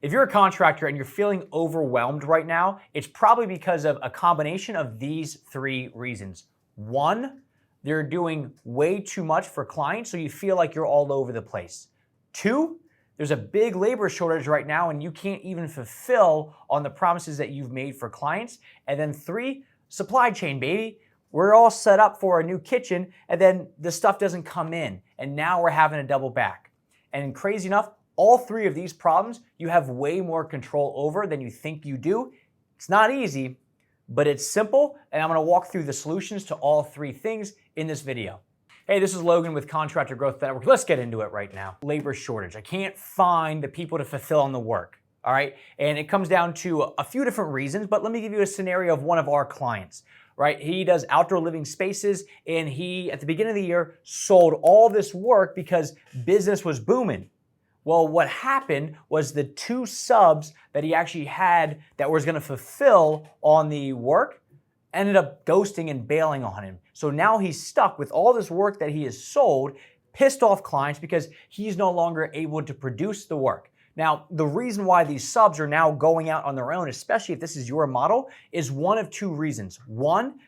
If you're a contractor and you're feeling overwhelmed right now, it's probably because of a combination of these three reasons. One, they're doing way too much for clients, so you feel like you're all over the place. Two, there's a big labor shortage right now and you can't even fulfill on the promises that you've made for clients. And then three, supply chain, baby. We're all set up for a new kitchen and then the stuff doesn't come in and now we're having to double back. And crazy enough, all three of these problems you have way more control over than you think you do. It's not easy, but it's simple, and I'm gonna walk through the solutions to all three things in this video. Hey, this is Logan with Contractor Growth Network. Let's get into it right now. Labor shortage. I can't find the people to fulfill on the work, all right? And it comes down to a few different reasons, but let me give you a scenario of one of our clients, right? He does outdoor living spaces, and he, at the beginning of the year, sold all this work because business was booming. Well, what happened was the two subs that he actually had that was gonna fulfill on the work ended up ghosting and bailing on him. So now he's stuck with all this work that he has sold, pissed off clients because he's no longer able to produce the work. Now, the reason why these subs are now going out on their own, especially if this is your model, is one of two reasons. One,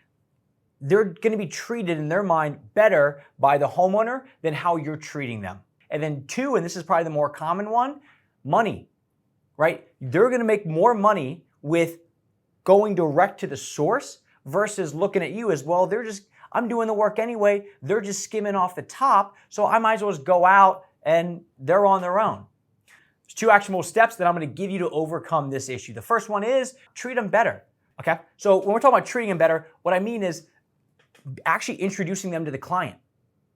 they're gonna be treated in their mind better by the homeowner than how you're treating them. And then two, and this is probably the more common one, money, right? They're gonna make more money with going direct to the source versus looking at you as, well, I'm doing the work anyway, they're just skimming off the top, so I might as well just go out and they're on their own. There's two actionable steps that I'm gonna give you to overcome this issue. The first one is treat them better, okay? So when we're talking about treating them better, what I mean is actually introducing them to the client,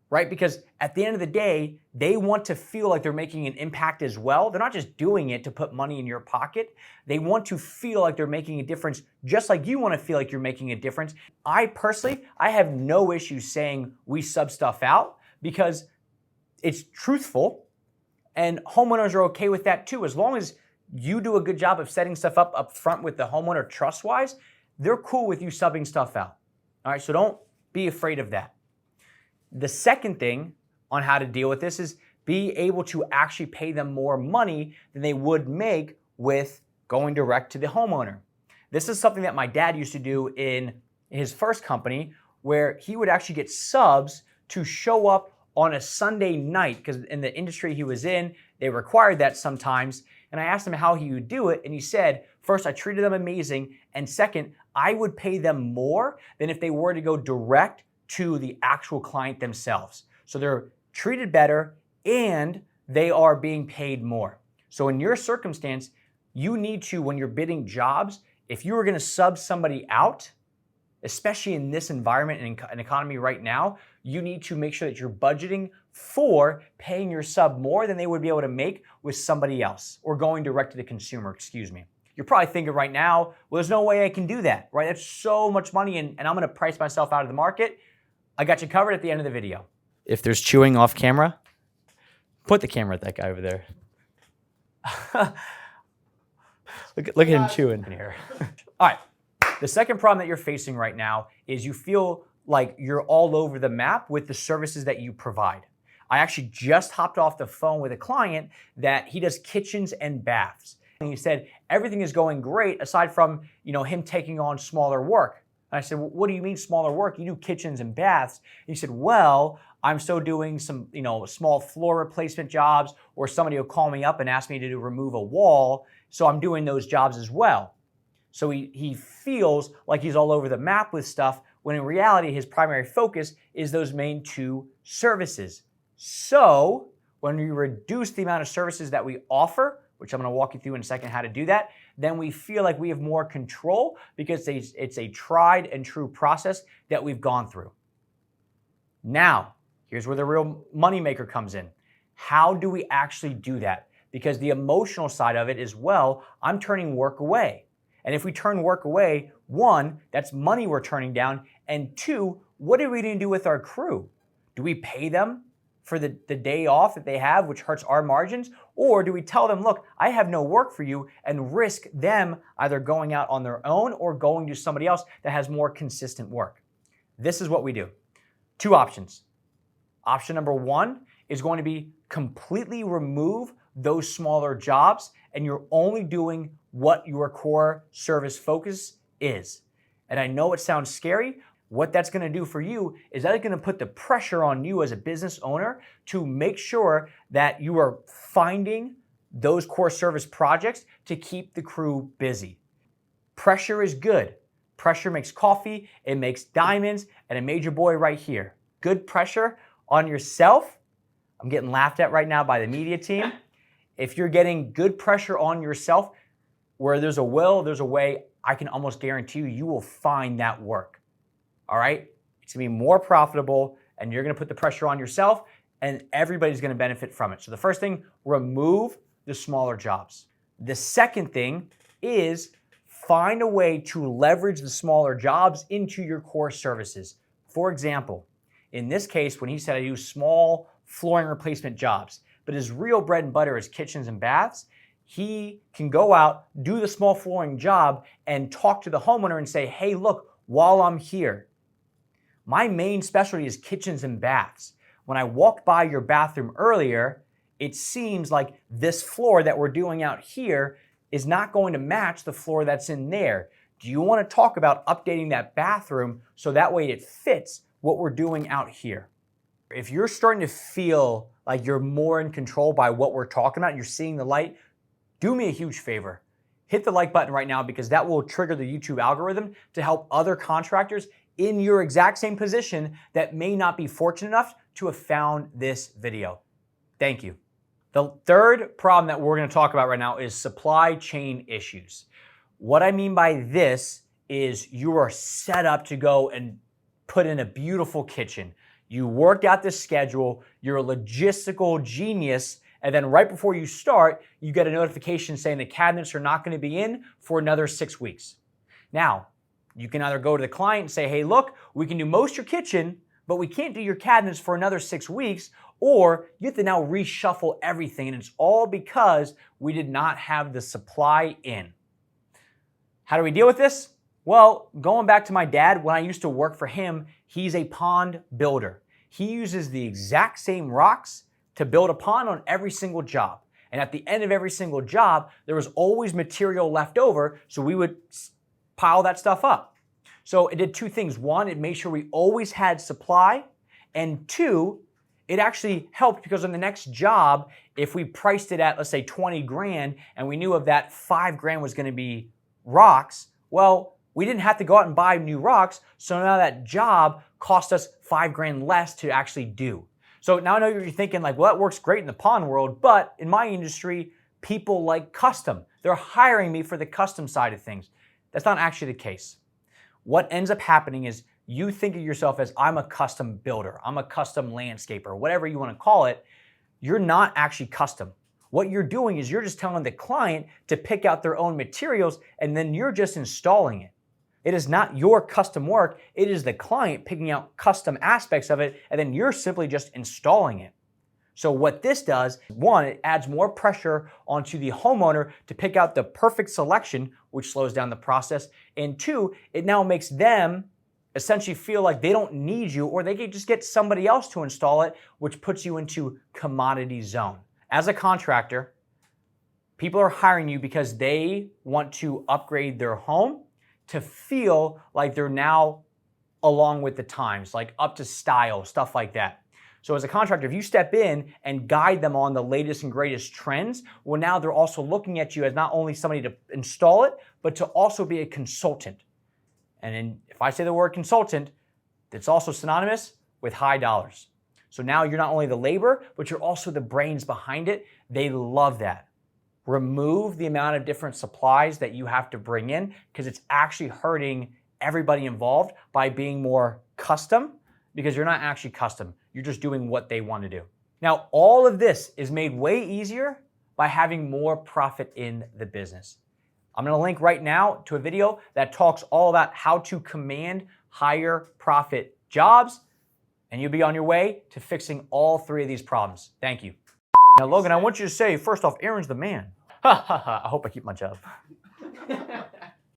right? Because at the end of the day, they want to feel like they're making an impact as well. They're not just doing it to put money in your pocket. They want to feel like they're making a difference, just like you want to feel like you're making a difference. I personally have no issue saying we sub stuff out because it's truthful and homeowners are okay with that too. As long as you do a good job of setting stuff up front with the homeowner trust-wise, they're cool with you subbing stuff out. All right, so don't be afraid of that. The second thing on how to deal with this is be able to actually pay them more money than they would make with going direct to the homeowner. This is something that my dad used to do in his first company, where he would actually get subs to show up on a Sunday night, because in the industry he was in, they required that sometimes. And I asked him how he would do it, and he said, first, I treated them amazing, and second, I would pay them more than if they were to go direct to the actual client themselves. So they're treated better and they are being paid more. So in your circumstance, you need to, when you're bidding jobs, if you were gonna sub somebody out, especially in this environment and economy right now, you need to make sure that you're budgeting for paying your sub more than they would be able to make with somebody else, or going direct to the consumer, excuse me. You're probably thinking right now, well, there's no way I can do that, right? That's so much money and I'm gonna price myself out of the market. I got you covered at the end of the video. If there's chewing off camera, put the camera at that guy over there. look at him chewing in here. All right, the second problem that you're facing right now is you feel like you're all over the map with the services that you provide. I actually just hopped off the phone with a client that he does kitchens and baths. And he said, everything is going great aside from him taking on smaller work. And I said, well, what do you mean smaller work? You do kitchens and baths. And he said, well, I'm still doing some, small floor replacement jobs, or somebody will call me up and ask me to remove a wall. So I'm doing those jobs as well. So he feels like he's all over the map with stuff, when in reality, his primary focus is those main two services. So when we reduce the amount of services that we offer, which I'm gonna walk you through in a second how to do that, then we feel like we have more control because it's a tried and true process that we've gone through. Now, here's where the real moneymaker comes in. How do we actually do that? Because the emotional side of it is, well, I'm turning work away. And if we turn work away, one, that's money we're turning down, and two, what are we gonna do with our crew? Do we pay them for the day off that they have, which hurts our margins? Or do we tell them, look, I have no work for you, and risk them either going out on their own or going to somebody else that has more consistent work? This is what we do. Two options. Option number one is going to be completely remove those smaller jobs and you're only doing what your core service focus is. And I know it sounds scary. What that's going to do for you is that it's going to put the pressure on you as a business owner to make sure that you are finding those core service projects to keep the crew busy. Pressure is good. Pressure makes coffee, it makes diamonds, and it made your boy right here. Good pressure on yourself. I'm getting laughed at right now by the media team. If you're getting good pressure on yourself, where there's a will, there's a way, I can almost guarantee you, you will find that work. All right? It's gonna be more profitable and you're gonna put the pressure on yourself and everybody's gonna benefit from it. So the first thing, remove the smaller jobs. The second thing is find a way to leverage the smaller jobs into your core services. For example, in this case, when he said I do small flooring replacement jobs, but his real bread and butter is kitchens and baths, he can go out, do the small flooring job, and talk to the homeowner and say, hey, look, while I'm here, my main specialty is kitchens and baths. When I walked by your bathroom earlier, it seems like this floor that we're doing out here is not going to match the floor that's in there. Do you want to talk about updating that bathroom so that way it fits what we're doing out here? If you're starting to feel like you're more in control by what we're talking about, you're seeing the light, do me a huge favor. Hit the like button right now because that will trigger the YouTube algorithm to help other contractors in your exact same position that may not be fortunate enough to have found this video. Thank you. The third problem that we're going to talk about right now is supply chain issues. What I mean by this is you are set up to go and put in a beautiful kitchen. You work out the schedule, you're a logistical genius, and then right before you start, you get a notification saying the cabinets are not going to be in for another 6 weeks. Now, you can either go to the client and say, hey, look, we can do most of your kitchen, but we can't do your cabinets for another 6 weeks, or you have to now reshuffle everything, and it's all because we did not have the supply in. How do we deal with this? Well, going back to my dad, when I used to work for him, he's a pond builder. He uses the exact same rocks to build a pond on every single job. And at the end of every single job, there was always material left over, so we would pile that stuff up. So it did two things. One, it made sure we always had supply. And two, it actually helped because on the next job, if we priced it at, let's say, 20 grand, and we knew of that 5 grand was gonna be rocks, well, we didn't have to go out and buy new rocks, so now that job cost us 5 grand less to actually do. So now I know you're thinking like, well, that works great in the pond world, but in my industry, people like custom. They're hiring me for the custom side of things. That's not actually the case. What ends up happening is you think of yourself as I'm a custom builder, I'm a custom landscaper, whatever you want to call it. You're not actually custom. What you're doing is you're just telling the client to pick out their own materials and then you're just installing it. It is not your custom work, it is the client picking out custom aspects of it and then you're simply just installing it. So what this does, one, it adds more pressure onto the homeowner to pick out the perfect selection, which slows down the process. And two, it now makes them essentially feel like they don't need you or they can just get somebody else to install it, which puts you into commodity zone. As a contractor, people are hiring you because they want to upgrade their home to feel like they're now along with the times, like up to style, stuff like that. So as a contractor, if you step in and guide them on the latest and greatest trends, well, now they're also looking at you as not only somebody to install it, but to also be a consultant. And if I say the word consultant, it's also synonymous with high dollars. So now you're not only the labor, but you're also the brains behind it. They love that. Remove the amount of different supplies that you have to bring in because it's actually hurting everybody involved by being more custom because you're not actually custom. You're just doing what they want to do. Now, all of this is made way easier by having more profit in the business. I'm going to link right now to a video that talks all about how to command higher profit jobs, and you'll be on your way to fixing all 3 of these problems. Thank you. Now, Logan, I want you to say, first off, Aaron's the man. Ha ha ha, I hope I keep my job.